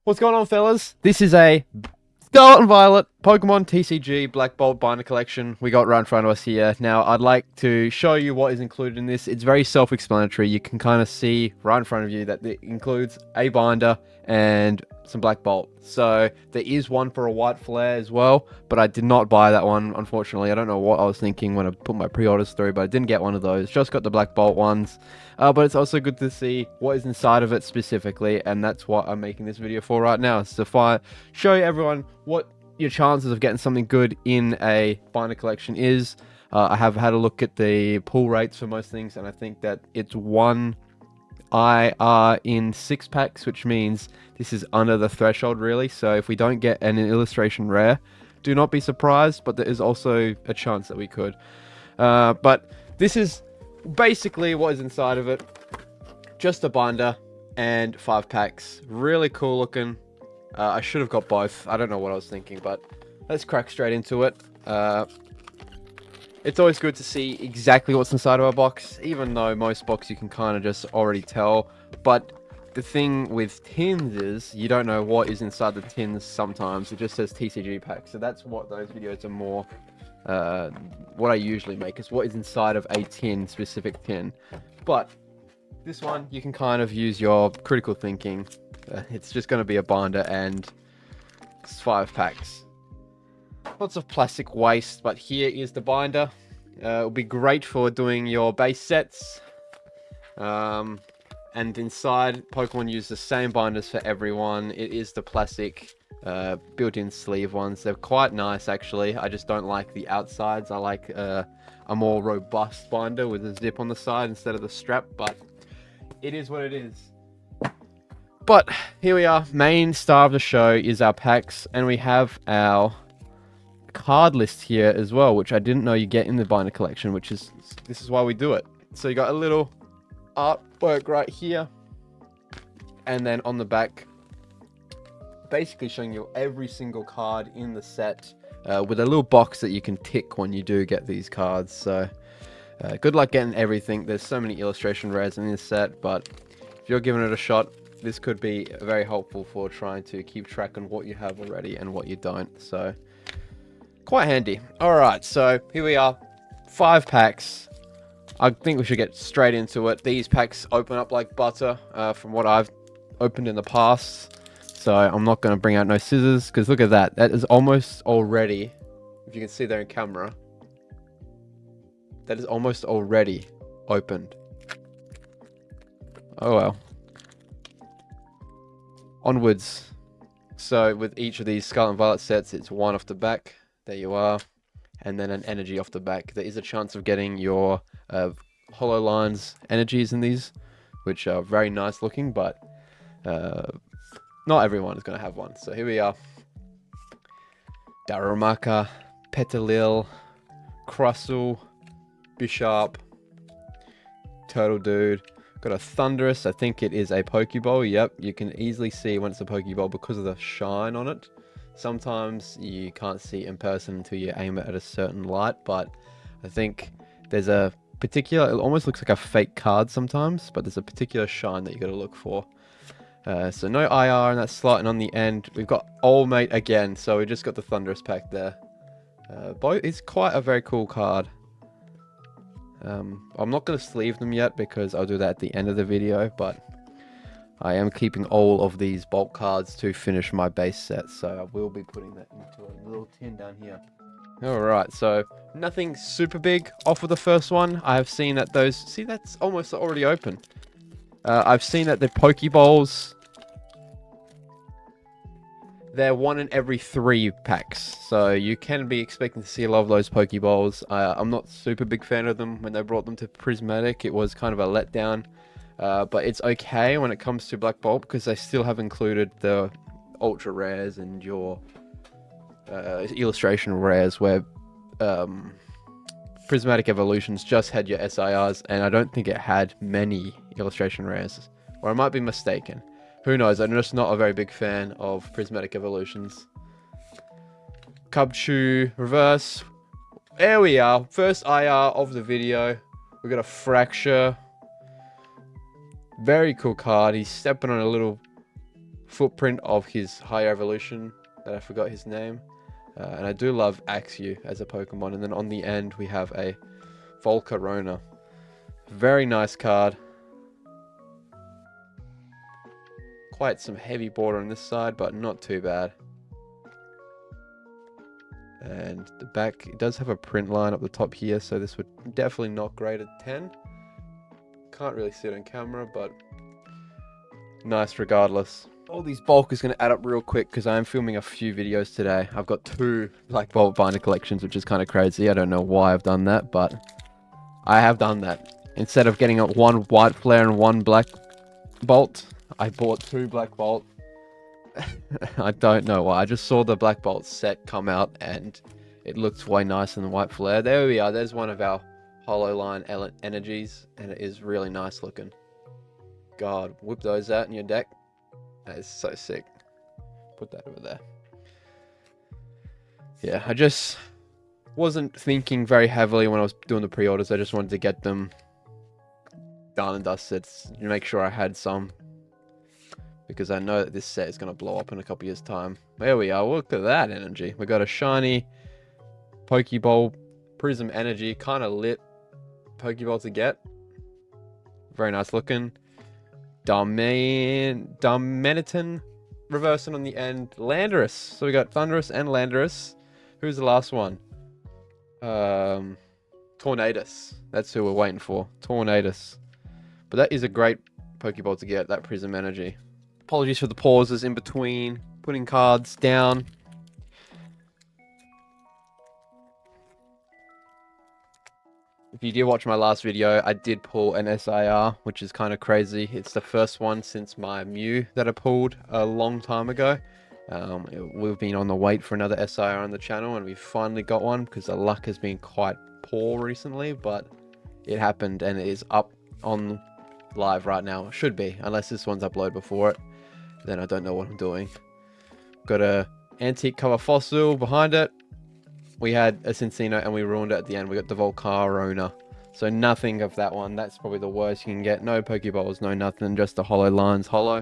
What's going on, fellas? This is a Scarlet and Violet Pokemon TCG Black Bolt binder collection we got right in front of us here. Now, I'd like to show you what is included in this. It's very self-explanatory. You can kind of see right in front of you that it includes a binder and some Black Bolt. So there is one for a White Flare as well, but I did not buy that one, unfortunately. I don't know what I was thinking when I put my pre-orders through, but I didn't get one of those. Just got the Black Bolt ones. But it's also good to see what is inside of it specifically, and that's what I'm making this video for right now. So show everyone what your chances of getting something good in a binder collection is. I have had a look at the pull rates for most things, and I think that it's 1 IR in 6 packs, which means this is under the threshold, really. So if we don't get an illustration rare, do not be surprised, but there is also a chance that we could. But this is basically what is inside of it. Just a binder and 5 packs. Really cool looking. I should have got both. I don't know what I was thinking, but let's crack straight into it. It's always good to see exactly what's inside of a box, even though most boxes you can kind of just already tell. But the thing with tins is you don't know what is inside the tins sometimes. It just says TCG pack. So that's what those videos are more, what I usually make is what is inside of a tin, specific tin. But this one, you can kind of use your critical thinking. It's just going to be a binder and it's 5 packs. Lots of plastic waste, but here is the binder. It'll be great for doing your base sets. And inside, Pokemon use the same binders for everyone. It is the plastic built-in sleeve ones. They're quite nice, actually. I just don't like the outsides. I like a more robust binder with a zip on the side instead of the strap, but it is what it is. But here we are. Main star of the show is our packs, and we have our card list here as well, which I didn't know you get in the binder collection, this is why we do it. So you got a little artwork right here, and then on the back, basically showing you every single card in the set, with a little box that you can tick when you do get these cards. So good luck getting everything. There's so many illustration rares in this set, but if you're giving it a shot, this could be very helpful for trying to keep track on what you have already and what you don't. So quite handy. Alright, so here we are. 5 packs. I think we should get straight into it. These packs open up like butter, from what I've opened in the past. So I'm not going to bring out no scissors, because look at that. That is almost already, if you can see there in camera, that is almost already opened. Oh well. Onwards. So with each of these Scarlet and Violet sets, it's 1 off the back. There you are. And then an energy off the back. There is a chance of getting your Hollow Lines energies in these, which are very nice looking, but not everyone is going to have one. So here we are. Darumaka, Petalil, Crustle, Bishop, Turtle Dude. Got a Thunderous. I think it is a Pokeball. Yep, you can easily see when it's a Pokeball because of the shine on it. Sometimes you can't see in person until you aim it at a certain light, but I think there's a particular, it almost looks like a fake card sometimes, but there's a particular shine that you got to look for. So no IR in that slot, and on the end we've got Old Mate again, so we just got the Thunderous pack there. It's quite a very cool card. I'm not going to sleeve them yet because I'll do that at the end of the video, but I am keeping all of these bulk cards to finish my base set, so I will be putting that into a little tin down here. Alright, so nothing super big off of the first one. I have seen that those... See, that's almost already open. I've seen that the Pokeballs, they're 1 in every 3 packs, so you can be expecting to see a lot of those Pokeballs. I'm not super big fan of them. When they brought them to Prismatic, it was kind of a letdown. But it's okay when it comes to Black Bolt, because they still have included the ultra rares and your illustration rares, where Prismatic Evolutions just had your SIRs, and I don't think it had many illustration rares, or I might be mistaken. Who knows? I'm just not a very big fan of Prismatic Evolutions. Cubchoo Reverse. There we are. First IR of the video. We got a Fracture. Very cool card. He's stepping on a little footprint of his higher evolution that I forgot his name. And I do love Axew as a Pokemon. And then on the end, we have a Volcarona. Very nice card. Quite some heavy border on this side, but not too bad. And the back, it does have a print line up the top here, so this would definitely not grade a 10. Can't really see it on camera, but nice regardless. All these bulk is going to add up real quick because I am filming a few videos today. I've got 2 Black Bolt binder collections, which is kind of crazy. I don't know why I've done that, but I have done that. Instead of getting 1 white flare and 1 black bolt, I bought 2 black bolt. I don't know why. I just saw the black bolt set come out and it looks way nicer than the white flare. There we are. There's one of our holo line energies, and it is really nice looking. God, whip those out in your deck. That is so sick. Put that over there. Yeah, I just wasn't thinking very heavily when I was doing the pre-orders. I just wanted to get them done and dusted. Make sure I had some, because I know that this set is going to blow up in a couple years' time. There we are. Look at that energy. We got a shiny Pokeball Prism energy, kind of lit Pokeball to get. Very nice looking. Darmanitan reversing on the end. Landorus. So we got Thundurus and Landorus. Who's the last one? Tornadus. That's who we're waiting for. Tornadus. But that is a great Pokeball to get, that Prism energy. Apologies for the pauses in between putting cards down. If you did watch my last video, I did pull an SIR, which is kind of crazy. It's the first one since my Mew that I pulled a long time ago. We've been on the wait for another SIR on the channel, and we finally got one because the luck has been quite poor recently, but it happened and it is up on live right now. It should be, unless this one's uploaded before it. Then I don't know what I'm doing. Got a antique cover fossil behind it. We had a Cincino and we ruined it at the end. We got the Volcarona. So nothing of that one. That's probably the worst you can get. No Pokeballs, no nothing. Just the Holo Lines Holo.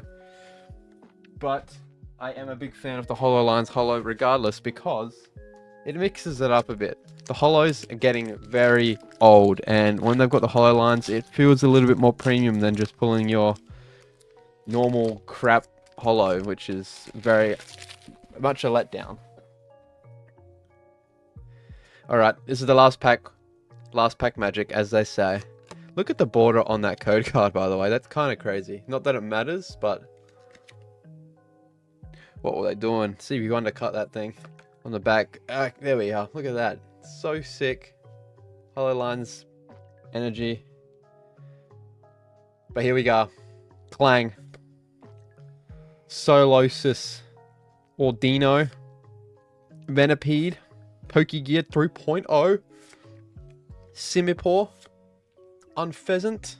But I am a big fan of the Holo Lines Holo regardless, because it mixes it up a bit. The Holos are getting very old, and when they've got the Holo Lines, it feels a little bit more premium than just pulling your normal crap Holo, which is very much a letdown. Alright, this is the last pack magic, as they say. Look at the border on that code card, by the way. That's kind of crazy. Not that it matters, but what were they doing? See if you undercut that thing on the back. There we are. Look at that. So sick. Holo Lines energy. But here we go. Clang. Solosis. Ordino. Venipede. Pokegear 3.0. Simipour. Unpheasant.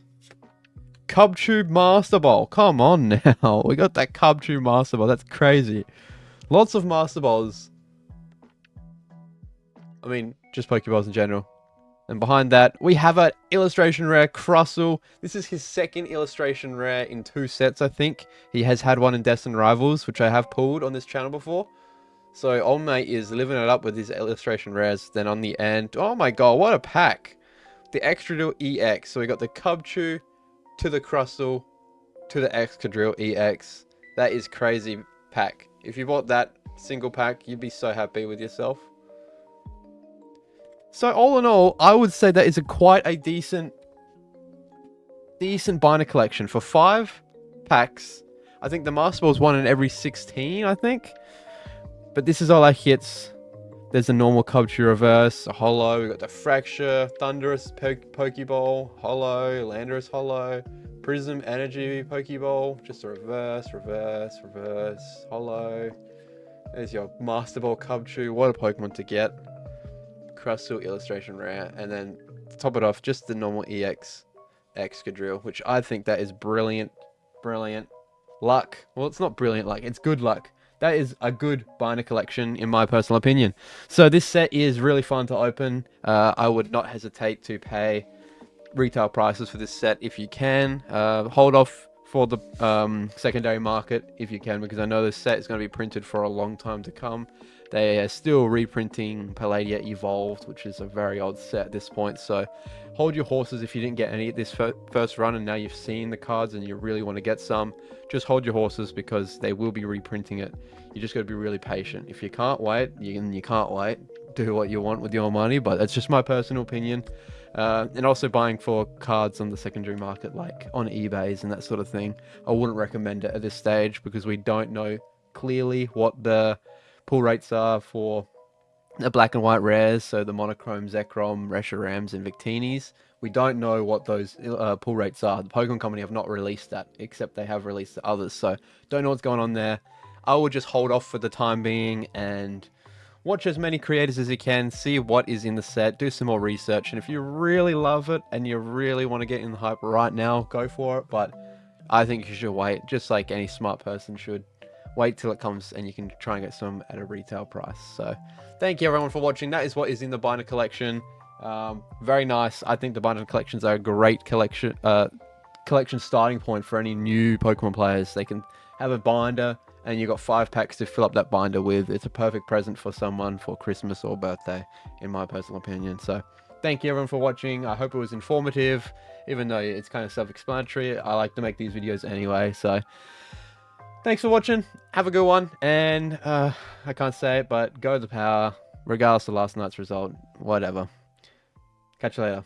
Cubtube Master Ball. Come on now. We got that Cubtube Master Ball. That's crazy. Lots of Master Balls. I mean, just Pokeballs in general. And behind that, we have an illustration rare Crustle. This is his second illustration rare in 2 sets, I think. He has had one in Destined Rivals, which I have pulled on this channel before. So old mate is living it up with his illustration rares. Then on the end, oh my god, what a pack! The Excadrill EX. So we got the Cubchoo to the Crustle to the Excadrill EX. That is crazy pack. If you bought that single pack, you'd be so happy with yourself. So all in all, I would say that is quite a decent binder collection for 5 packs. I think the Master Ball is 1 in every 16, I think. But this is all our hits. There's a normal Cubchoo reverse, a Holo. We got the Fracture, Thundurus Pokeball, Holo, Landorus Holo, Prism Energy Pokeball, just a reverse, Holo. There's your Master Ball Cubchoo. What a Pokemon to get. Crustle illustration rare, and then to top it off, just the normal EX Excadrill, which I think that is brilliant luck. Well, it's not brilliant luck, it's good luck. That is a good binder collection in my personal opinion. So this set is really fun to open. I would not hesitate to pay retail prices for this set if you can. Hold off for the secondary market if you can, because I know this set is going to be printed for a long time to come. They are still reprinting Palladia Evolved, which is a very old set at this point, so hold your horses if you didn't get any at this first run and now you've seen the cards and you really want to get some. Just hold your horses because they will be reprinting it. You just got to be really patient. If you can't wait, you can't wait. Do what you want with your money, but that's just my personal opinion. And also buying for cards on the secondary market, like on eBays and that sort of thing, I wouldn't recommend it at this stage because we don't know clearly what the pull rates are for the black and white rares, so the monochrome, Zekrom, Reshurams, and Victinis. We don't know what those pull rates are. The Pokemon Company have not released that, except they have released the others, so don't know what's going on there. I will just hold off for the time being and watch as many creators as you can, see what is in the set, do some more research, and if you really love it and you really want to get in the hype right now, go for it, but I think you should wait, just like any smart person should. Wait till it comes and you can try and get some at a retail price. So thank you everyone for watching. That is what is in the binder collection. Very nice. I think the binder collections are a great collection starting point for any new Pokemon players. They can have a binder and you've got 5 packs to fill up that binder with. It's a perfect present for someone for Christmas or birthday, in my personal opinion. So thank you everyone for watching. I hope it was informative, even though it's kind of self-explanatory. I like to make these videos anyway, so thanks for watching. Have a good one. And I can't say it, but go to the power, regardless of last night's result. Whatever. Catch you later.